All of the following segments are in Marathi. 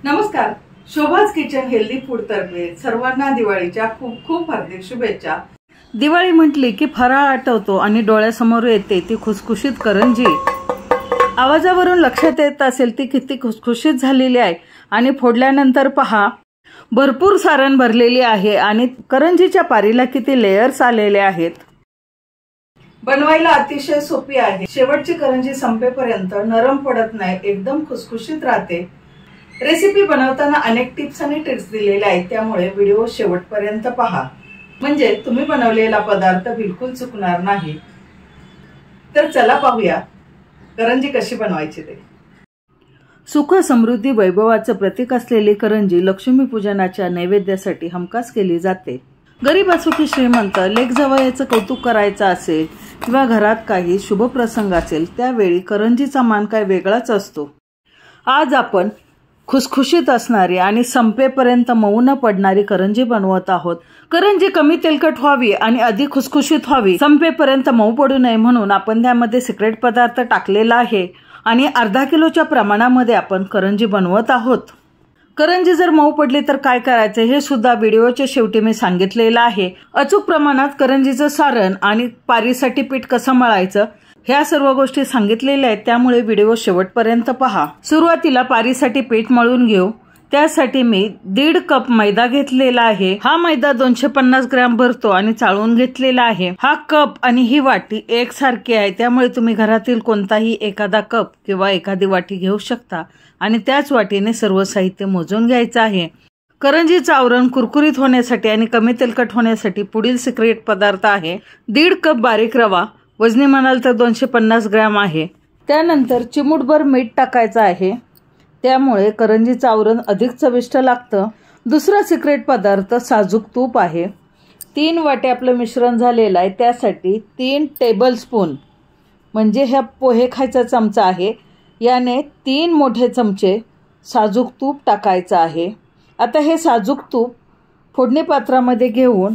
नमस्कार. शोभाज किचन हेल्दी फूड तर्फे सर्वांना दिवाळीच्या खूप खूप हार्दिक शुभेच्छा. दिवाळी म्हटली की फराळ आठवतो आणि डोळ्यासमोर येते ती खुसखुशीत करंजी. आवाजावरून लक्षात येत असेल ती किती खुसखुशीत झालेली आहे आणि फोडल्यानंतर पहा भरपूर सारण भरलेली आहे आणि करंजीच्या पारीला किती लेयर्स आलेले आहेत. बनवायला अतिशय सोपी आहे. शेवटची करंजी संपेपर्यंत नरम पडत नाही, एकदम खुसखुशीत राहते. रेसिपी बनवताना अनेक टिप्स आणि ट्रिक्स दिलेल्या आहेत, त्यामुळे व्हिडिओ शेवटपर्यंत पहा म्हणजे तुम्ही बनवलेला पदार्थ बिलकुल चुकणार नाही. तर चला पाहूया करंजी कशी बनवायची ते. सुख समृद्धी वैभवाचं प्रतीक असलेली करंजी लक्ष्मीपूजनाच्या नैवेद्यासाठी हमखास केली जाते. गरीब असो की श्रीमंत, लेक जावयाचं कौतुक करायचं असेल किंवा घरात काही शुभ प्रसंग असेल त्यावेळी करंजीचा मान काय वेगळाच असतो. आज आपण खुसखुशीत असणारी आणि संपेपर्यंत मऊ न पडणारी करंजी बनवत आहोत. करंजी कमी तेलकट व्हावी आणि अधिक खुसखुशीत व्हावी, संपेपर्यंत मऊ पडू नये म्हणून आपण त्यामध्ये सिक्रेट पदार्थ टाकलेला आहे आणि अर्धा किलोच्या प्रमाणामध्ये आपण करंजी बनवत आहोत. करंजी जर मऊ पडली तर काय करायचे हे सुद्धा व्हिडिओच्या शेवटी मी सांगितलेलं आहे. अचूक प्रमाणात करंजीचं सारण आणि पारीसाठी पीठ कसं मळायचं ह्या सर्व गोष्टी सांगितलेल्या आहेत, त्यामुळे व्हिडिओ शेवटपर्यंत पहा. सुरुवातीला पारीसाठी पीठ मळून घेऊ. त्यासाठी मी 1.5 कप मैदा घेतलेला आहे. हा मैदा 250 ग्रॅम भरतो आणि चाळून घेतलेला आहे. हा कप आणि ही वाटी एकसारखी आहे, त्यामुळे तुम्ही घरातील कोणताही एखादा कप किंवा एखादी वाटी घेऊ शकता आणि त्याच वाटीने सर्व साहित्य मोजून घ्यायचं आहे. करंजीचं आवरण कुरकुरीत होण्यासाठी आणि कमी तेलकट होण्यासाठी पुढील सिक्रेट पदार्थ आहे 1.5 कप बारीक रवा. वजनी म्हणाल तर 250 ग्रॅम आहे. त्यानंतर चिमूटभर मीठ टाकायचं आहे, त्यामुळे करंजीचं आवरण अधिक चविष्ट लागतं. दुसरा सिक्रेट पदार्थ साजूक तूप आहे. 3 वाटे आपलं मिश्रण झालेलं आहे, त्यासाठी 3 टेबलस्पून म्हणजे ह्या पोहे खायचा चमचा आहे, याने 3 मोठे चमचे साजूक तूप टाकायचं आहे. आता हे साजूक तूप फोडणी पात्रामध्ये घेऊन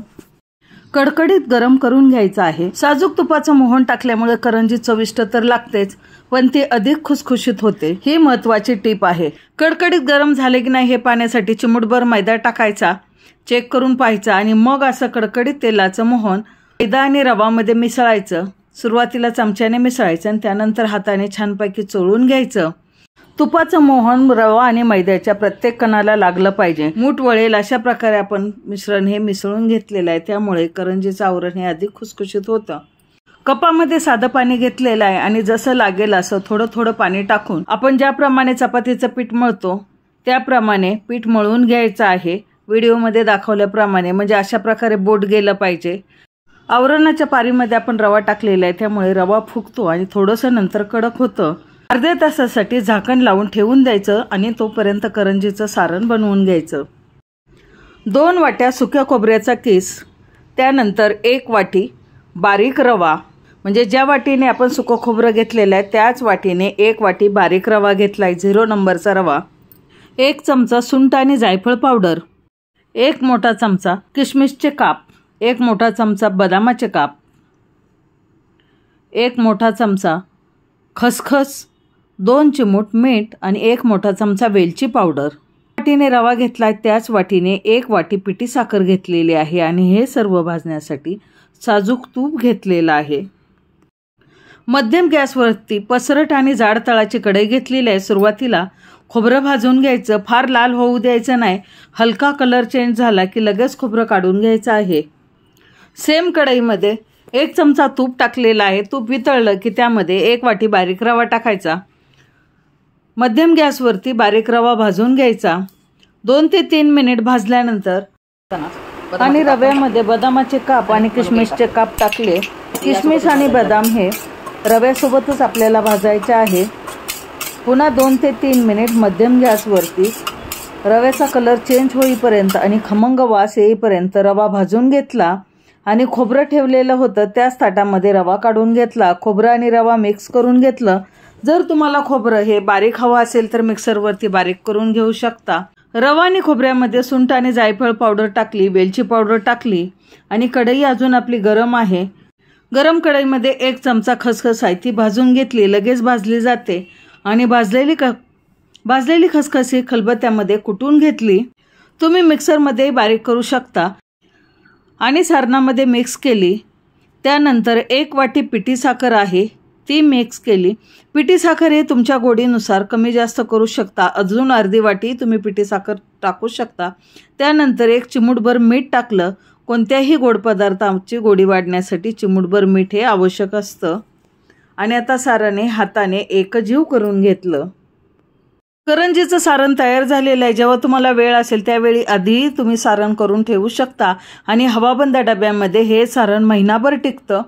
कडकडीत गरम करून घ्यायचं आहे. साजूक तुपाचं मोहन टाकल्यामुळे करंजी चविष्ट तर लागतेच, पण ती अधिक खुसखुशीत होते. ही महत्वाची टीप आहे. कडकडीत गरम झाले की नाही हे पाहण्यासाठी चिमूटभर मैदा टाकायचा, चेक करून पाहायचा आणि मग असं कडकडीत तेलाचं मोहन मैदा आणि रवामध्ये मिसळायचं. सुरुवातीला चमच्याने मिसळायचं आणि त्यानंतर हाताने छानपैकी चोळून घ्यायचं. तुपाचं मोहन रवा आणि मैद्याच्या प्रत्येक कणाला लागलं पाहिजे. मूठ वळेल अशा प्रकारे आपण मिश्रण हे मिसळून घेतलेलं आहे, त्यामुळे करंजीचं आवरण हे अधिक खुसखुशीत होतं. कपामध्ये साधं पाणी घेतलेलं आहे आणि जसं लागेल असं थोडं थोडं पाणी टाकून आपण ज्याप्रमाणे चपातीचं पीठ मळतो त्याप्रमाणे पीठ मळून घ्यायचं आहे. व्हिडिओमध्ये दाखवल्याप्रमाणे म्हणजे अशा प्रकारे बोट गेलं पाहिजे. आवरणाच्या पारीमध्ये आपण रवा टाकलेला आहे, त्यामुळे रवा फुगतो आणि थोडंसं नंतर कडक होतं. अर्ध्या तासासाठी झाकण लावून ठेवून द्यायचं आणि तोपर्यंत करंजीचं सारण बनवून घ्यायचं. 2 वाट्या सुक्या खोबऱ्याचा किस, त्यानंतर 1 वाटी बारीक रवा म्हणजे ज्या वाटीने आपण सुकं खोबरं घेतलेलं आहे त्याच वाटीने 1 वाटी बारीक रवा घेतलाय, 0 नंबरचा रवा. 1 चमचा सुंठ आणि जायफळ पावडर, 1 मोठा चमचा किशमिशचे काप, 1 मोठा चमचा बदामाचे काप, 1 मोठा चमचा खसखस, 2 चिमूट मीठ आणि 1 मोठा चमचा वेलची पावडर. वाटीने रवा घेतलाय त्याच वाटीने 1 वाटी पिठी साखर घेतलेली आहे आणि हे सर्व भाजण्यासाठी साजूक तूप घेतलेलं आहे. मध्यम गॅसवरती पसरट आणि जाड तळाची कढई घेतलेली आहे. सुरुवातीला खोबरं भाजून घ्यायचं, फार लाल होऊ द्यायचं नाही. हलका कलर चेंज झाला की लगेच खोबरं काढून घ्यायचं आहे. सेम कढईमध्ये 1 चमचा तूप टाकलेला आहे. तूप वितळलं की त्यामध्ये 1 वाटी बारीक रवा टाकायचा. मध्यम गॅसवरती बारीक रवा भाजून घ्यायचा. 2 ते 3 मिनिट भाजल्यानंतर आणि रव्यामध्ये बदामाचे काप आणि किशमिशचे काप टाकले. किशमिश आणि बदाम हे रव्यासोबतच आपल्याला भाजायचे आहे. पुन्हा 2 ते 3 मिनिट मध्यम गॅसवरती रव्याचा कलर चेंज होईपर्यंत आणि खमंग वास येईपर्यंत रवा भाजून घेतला आणि खोबरं ठेवलेलं होतं त्याच ताटामध्ये रवा काढून घेतला. खोबरं आणि रवा मिक्स करून घेतलं. जर तुम्हाला खोबरं हे बारीक हवं असेल तर मिक्सरवरती बारीक करून घेऊ शकता. रवा आणि खोबऱ्यामध्ये सुंठ आणि जायफळ पावडर टाकली, वेलची पावडर टाकली आणि कढई अजून आपली गरम आहे. गरम कढईमध्ये 1 चमचा खसखस आहे ती भाजून घेतली. लगेच भाजली जाते आणि भाजलेली खसखसी खलबत्त्यामध्ये कुटून घेतली. तुम्ही मिक्सरमध्ये बारीक करू शकता आणि सारणामध्ये मिक्स केली. त्यानंतर 1 वाटी पिठी साखर आहे ती मिक्स केली. पिठी साखर हे तुमच्या गोडीनुसार कमी जास्त करू शकता. अजून अर्धी वाटी तुम्ही पिठी साखर टाकू शकता. त्यानंतर 1 चिमूटभर मीठ टाकलं. कोणत्याही गोड पदार्थाची गोडी वाढण्यासाठी चिमूटभर मीठ हे आवश्यक असतं. आणि आता साराने हाताने एकजीव करून घेतलं. करंजीचं सारण तयार झालेलं आहे. जेव्हा तुम्हाला वेळ असेल त्यावेळी आधी तुम्ही सारण करून ठेवू शकता आणि हवाबंद डब्यामध्ये हे सारण महिनाभर टिकतं.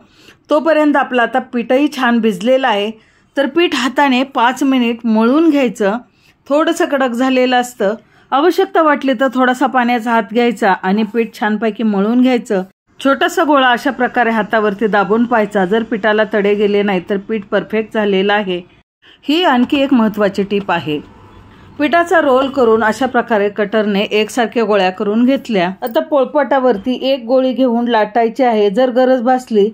तोपर्यंत आपलं आता पीठही छान भिजलेलं आहे. तर पीठ हाताने 5 मिनिट मळून घ्यायचं. थोडंसं कडक झालेलं असतं. आवश्यकता वाटली तर थोडासा पाण्याचा हात घ्यायचा आणि पीठ छानपैकी मळून घ्यायचं. छोटासा गोळा अशा प्रकारे हातावरती दाबून पाहायचा. जर पिठाला तडे गेले नाही तर पीठ परफेक्ट झालेलं आहे. ही आणखी एक महत्त्वाची टीप आहे. पिठाचा रोल करून अशा प्रकारे कटरने एकसारख्या गोळ्या करून घेतल्या. आता पोळपाटावरती 1 गोळी घेऊन लाटायची आहे. जर गरज भासली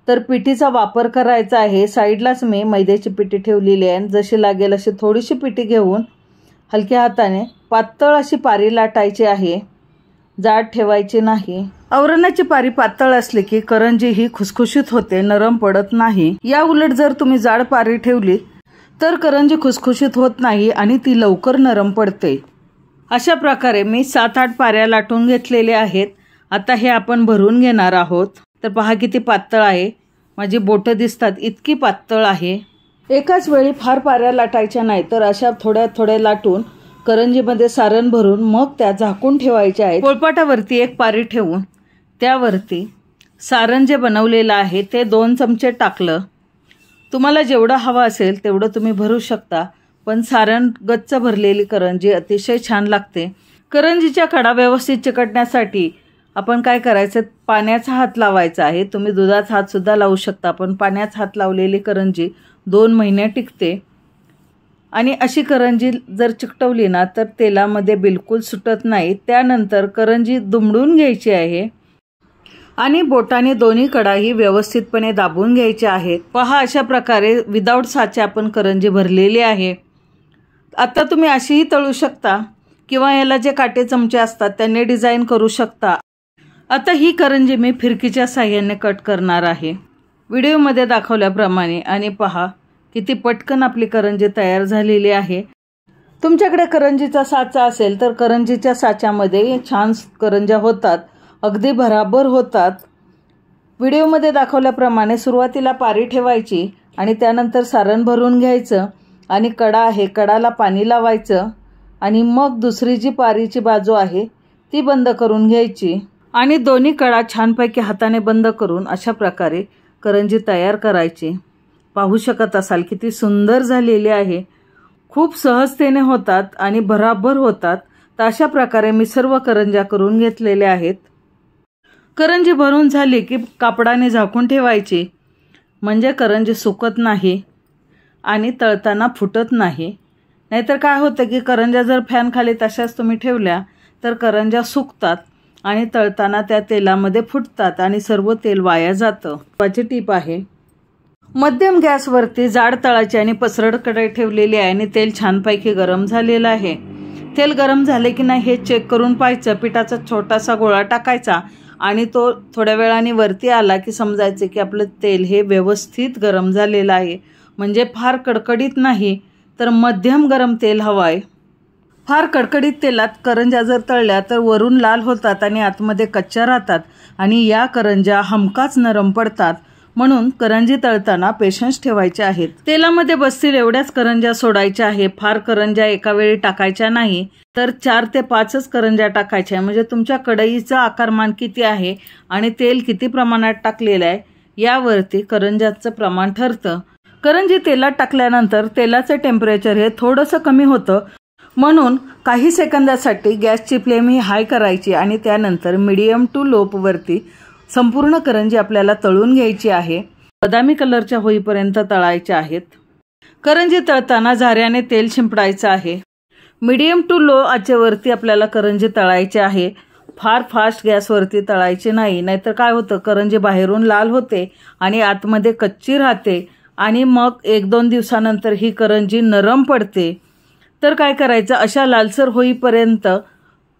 तर पिठीचा वापर करायचा आहे. साईडलाच मी मैद्याची पिठी ठेवलेली आहे. जशी लागेल अशी थोडीशी पिठी घेऊन हलक्या हाताने पातळ अशी पारी लाटायची आहे. जाड ठेवायची नाही. आवरणाची पारी पातळ असली की करंजी ही खुसखुशीत होते, नरम पडत नाही. या उलट जर तुम्ही जाड पारी ठेवली तर करंजी खुसखुशीत होत नाही आणि ती लवकर नरम पडते. अशा प्रकारे मी 7-8 पाऱ्या लाटून घेतलेल्या आहेत. आता हे आपण भरून घेणार आहोत. तर पहा किती पातळ आहे. माझी बोटं दिसतात इतकी पातळ आहे. एकाच वेळी फार पाऱ्या लाटायच्या नाही तर अशा थोड्या थोड्या लाटून करंजीमध्ये सारण भरून मग त्या झाकून ठेवायच्या आहेत. पोळपाटावरती 1 पारी ठेवून त्यावरती सारण जे बनवलेलं आहे ते 2 चमचे टाकलं. तुम्हाला जेवढं हवं असेल तेवढं तुम्ही भरू शकता. पण सारण गच्च भरलेली करंजी अतिशय छान लागते. करंजीच्या कडा व्यवस्थित चिकटण्यासाठी आपण काय करायचं, पाण्याचा हात लावायचा आहे. तुम्ही दुधाचा हात सुद्धा लावू शकता. पण पाण्याचा हात लावलेली करंजी 2 महिने टिकते. आणि अशी करंजी जर चिकटवली ना तर तेलामध्ये बिलकुल सुटत नाही. त्यानंतर करंजी दुमडून घ्यायची आहे आणि बोटाने दोन्ही कडाही व्यवस्थितपणे दाबून घ्यायच्या आहेत. पहा अशा प्रकारे विदाऊट साचे आपण करंजी भरलेली आहे. आता तुम्ही अशीही तळू शकता किंवा याला जे काटे चमचे असतात त्यांनी डिझाईन करू शकता. आता ही करंजी मी फिरकीच्या साह्याने कट करणार आहे व्हिडिओमध्ये दाखवल्याप्रमाणे. आणि पहा किती पटकन आपली करंजी तयार झालेली आहे. तुमच्याकडे करंजीचा साचा असेल तर करंजीच्या साच्यामध्ये छान करंज्या होतात, अगदी भराभर होतात. व्हिडिओमध्ये दाखवल्याप्रमाणे सुरुवातीला पारी ठेवायची आणि त्यानंतर सारण भरून घ्यायचं आणि कडा आहे कडाला पाणी लावायचं आणि मग दुसरी जी पारीची बाजू आहे ती बंद करून घ्यायची आणि दोन्ही कडा छानपैकी हाताने बंद करून अशा प्रकारे करंजी तयार करायची. पाहू शकत असाल किती सुंदर झालेली आहे. खूप सहजतेने होतात आणि भराभर होतात. तर अशा प्रकारे मी सर्व करंज्या करून घेतलेल्या आहेत. करंजी भरून झाली की कापडाने झाकून ठेवायची म्हणजे करंजी सुकत नाही आणि तळताना फुटत नाही. नाहीतर काय होतं की करंज्या जर फॅन खाली तशाच तुम्ही ठेवल्या तर करंज्या सुकतात आणि तळताना त्या तेलामध्ये फुटतात आणि सर्व तेल वाया जातं. त्याची टीप आहे. मध्यम गॅसवरती जाड तळाची आणि पसरट कढई ठेवलेली आहे आणि तेल छानपैकी गरम झालेलं आहे. तेल गरम झाले की नाही हे चेक करून पाहायचं. पिठाचा छोटासा गोळा टाकायचा आणि तो थोड्या वेळाने वरती आला की समजायचं की आपलं तेल हे व्यवस्थित गरम झालेलं आहे. म्हणजे फार कडकडीत नाही तर मध्यम गरम तेल हवं आहे. फार कडकडीत तेलात करंज्या जर तळल्या तर वरून लाल होतात आणि आतमध्ये कच्च्या राहतात आणि या करंज्या हमखास नरम पडतात. म्हणून करंजी तळताना पेशन्स ठेवायचे आहेत. तेलामध्ये बसतील एवढ्याच करंज्या सोडायच्या आहे. फार करंज्या एका वेळी टाकायच्या नाही तर 4 ते 5च करंज्या टाकायच्या. म्हणजे तुमच्या कढईचा आकारमान किती आहे आणि तेल किती प्रमाणात टाकलेलं आहे यावरती करंज्याचं प्रमाण ठरतं. करंजी तेलात टाकल्यानंतर तेलाचं टेम्परेचर हे थोडंसं कमी होतं. म्हणून काही सेकंदासाठी गॅसची फ्लेम ही हाय करायची आणि त्यानंतर मीडियम टू लोवरती संपूर्ण करंजी आपल्याला तळून घ्यायची आहे. बदामी कलरच्या होईपर्यंत तळायच्या आहेत. करंजी तळताना झाऱ्याने तेल शिंपडायचं आहे. मीडियम टू लो आचेवरती आपल्याला करंजी तळायची आहे. फार फास्ट गॅसवरती तळायची नाही. नाहीतर काय होतं करंजी बाहेरून लाल होते आणि आतमध्ये कच्ची राहते आणि मग 1-2 दिवसानंतर ही करंजी नरम पडते. तर काय करायचं, अशा लालसर होईपर्यंत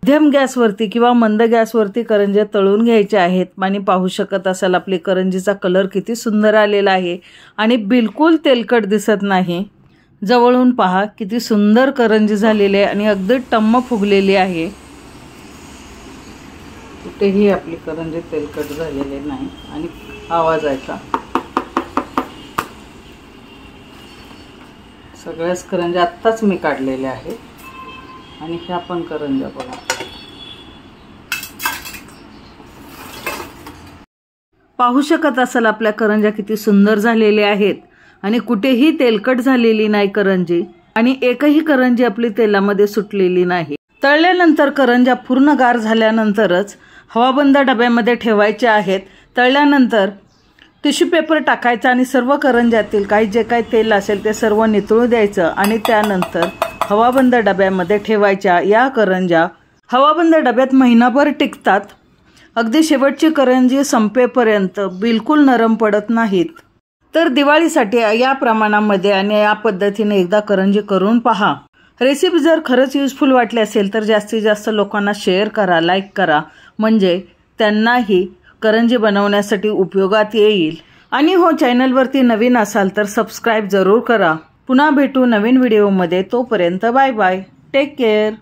मध्यम गॅसवरती किंवा मंद गॅसवरती करंज्या तळून घ्यायच्या आहेत. आणि पाहू शकत असाल आपली करंजीचा कलर किती सुंदर आलेला आहे आणि बिलकुल तेलकट दिसत नाही. जवळून पहा किती सुंदर करंजी झालेली आहे आणि अगदी टम्म फुगलेली आहे. कुठेही आपली करंजी तेलकट झालेली नाही आणि आवाज ऐका. सगळ्याच करंज्या आत्ताच मी काढलेल्या आहेत आणि ह्या पण करंज्या बघा. पाहू शकत असाल आपल्या करंज्या किती सुंदर झालेल्या आहेत आणि कुठेही तेलकट झालेली नाही करंजी आणि एकही करंजी आपली तेलामध्ये सुटलेली नाही. तळल्यानंतर करंज्या पूर्ण गार झाल्यानंतरच हवाबंद डब्यामध्ये ठेवायच्या आहेत. तळल्यानंतर टिश्यू पेपर टाकायचा आणि सर्व करंज्यातील जे काही तेल असेल ते सर्व नितळू द्यायचं आणि त्यानंतर हवाबंद डब्यामध्ये ठेवायच्या. या करंज्या हवाबंद डब्यात महिनाभर टिकतात. अगदी शेवटची करंजी संपेपर्यंत बिलकुल नरम पडत नाहीत. तर दिवाळीसाठी या प्रमाणामध्ये आणि या पद्धतीने एकदा करंजी करून पहा. रेसिपी जर खरंच युजफुल वाटली असेल तर जास्तीत जास्त लोकांना शेअर करा, लाईक करा, म्हणजे त्यांनाही करंजी बनवण्यासाठी उपयोगात येईल. आणि हो, चॅनलवरती नवीन असाल तर सबस्क्राईब जरूर करा. पुन्हा भेटू नवीन व्हिडिओमध्ये. तोपर्यंत बाय बाय, टेक केअर.